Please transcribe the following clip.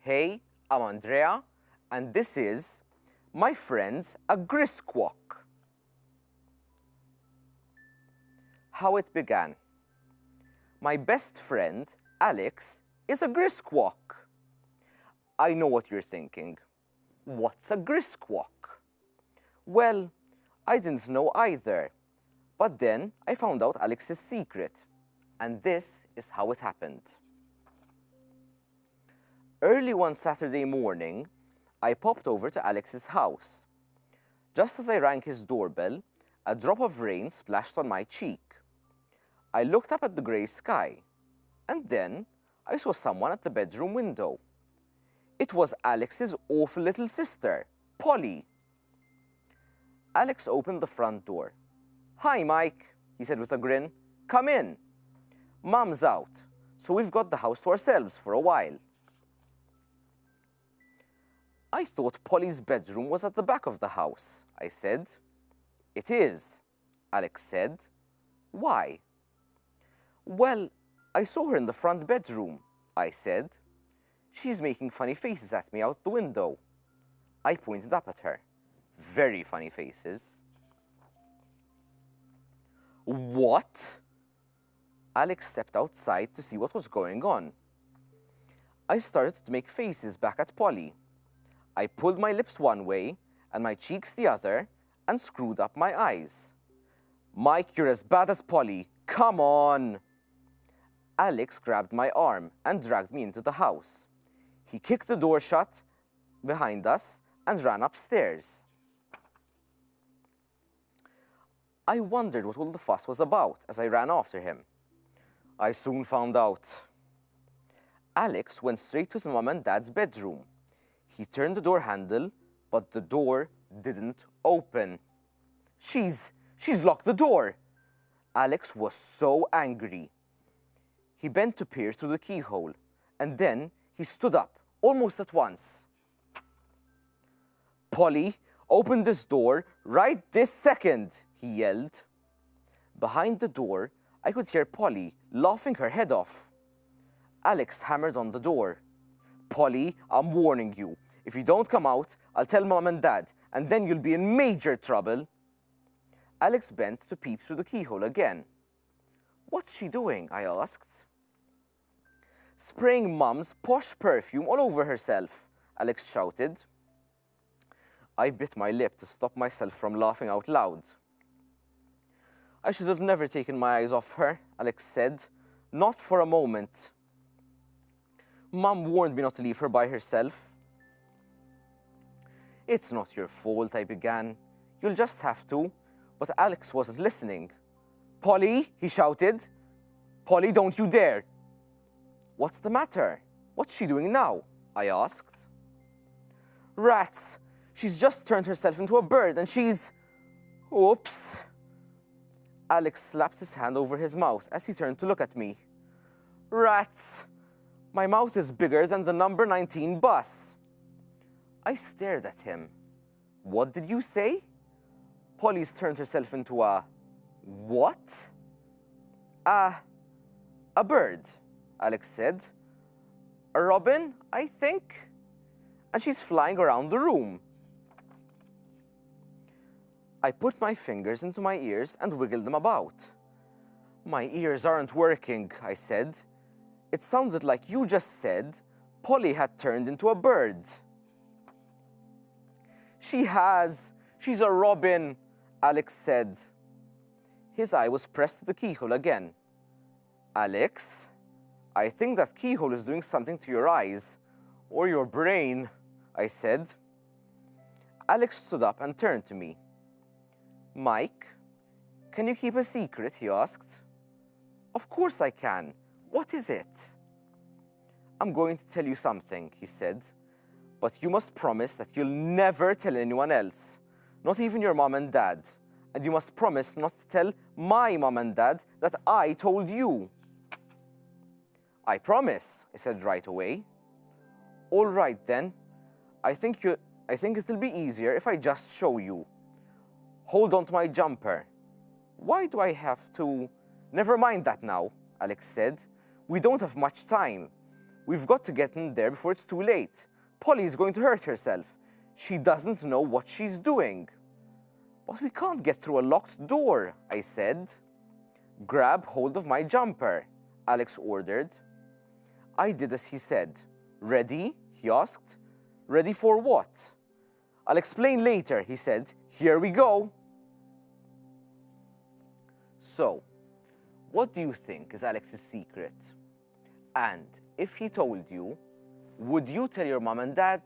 Hey, I'm Andrea, and this is my friend's a Gris Kwok. How it began. My best friend, Alex, is a Gris Kwok. I know what you're thinking. What's a Gris Kwok? Well, I didn't know either, but then I found out Alex's secret, and this is how it happened. Early one Saturday morning, I popped over to Alex's house. Just as I rang his doorbell, a drop of rain splashed on my cheek. I looked up at the grey sky, and then I saw someone at the bedroom window. It was Alex's awful little sister, Polly. Alex opened the front door. "Hi, Mike," he said with a grin. "Come in. Mum's out, so we've got the house to ourselves for a while." "I thought Polly's bedroom was at the back of the house," I said. "It is," Alex said. "Why?" "Well, I saw her in the front bedroom," I said. "She's making funny faces at me out the window." I pointed up at her. Very funny faces. "What?" Alex stepped outside to see what was going on. I started to make faces back at Polly. I pulled my lips one way and my cheeks the other and screwed up my eyes. "Mike, you're as bad as Polly. Come on!" Alex grabbed my arm and dragged me into the house. He kicked the door shut behind us and ran upstairs. I wondered what all the fuss was about as I ran after him. I soon found out. Alex went straight to his mum and dad's bedroom. He turned the door handle, but the door didn't open. She's locked the door!" Alex was so angry. He bent to peer through the keyhole, and then he stood up, almost at once. "Polly, open this door right this second!" he yelled. Behind the door, I could hear Polly laughing her head off. Alex hammered on the door. "Polly, I'm warning you. If you don't come out, I'll tell Mum and Dad, and then you'll be in major trouble." Alex bent to peep through the keyhole again. "What's she doing?" I asked. "Spraying Mum's posh perfume all over herself," Alex shouted. I bit my lip to stop myself from laughing out loud. "I should have never taken my eyes off her," Alex said. "Not for a moment. Mum warned me not to leave her by herself." "It's not your fault," I began. "You'll just have to." But Alex wasn't listening. "Polly," he shouted. "Polly, don't you dare!" "What's the matter? What's she doing now?" I asked. "Rats! She's just turned herself into a bird and she's..." "Oops!" Alex slapped his hand over his mouth as he turned to look at me. "Rats! My mouth is bigger than the number 19 bus." I stared at him. "What did you say?" "Polly's turned herself into a..." "What?" A bird," Alex said. "A robin, I think. And she's flying around the room." I put my fingers into my ears and wiggled them about. "My ears aren't working," I said. "It sounded like you just said Polly had turned into a bird." "She has. She's a robin," Alex said. His eye was pressed to the keyhole again. "Alex, I think that keyhole is doing something to your eyes, or your brain," I said. Alex stood up and turned to me. "Mike, can you keep a secret?" he asked. "Of course I can. What is it?" "I'm going to tell you something," he said, "but you must promise that you'll never tell anyone else, not even your mom and dad, and you must promise not to tell my mom and dad that I told you." "I promise," I said right away. "All right then. I think it'll be easier if I just show you. Hold on to my jumper." "Why do I have to..." "Never mind that now," Alex said. "We don't have much time. We've got to get in there before it's too late. Polly is going to hurt herself. She doesn't know what she's doing. But we can't get through a locked door, I said. Grab hold of my jumper, Alex ordered. I did as he said. Ready? He asked. Ready for what? I'll explain later, he said. Here we go. So, what do you think is Alex's secret? And if he told you, would you tell your mom and dad?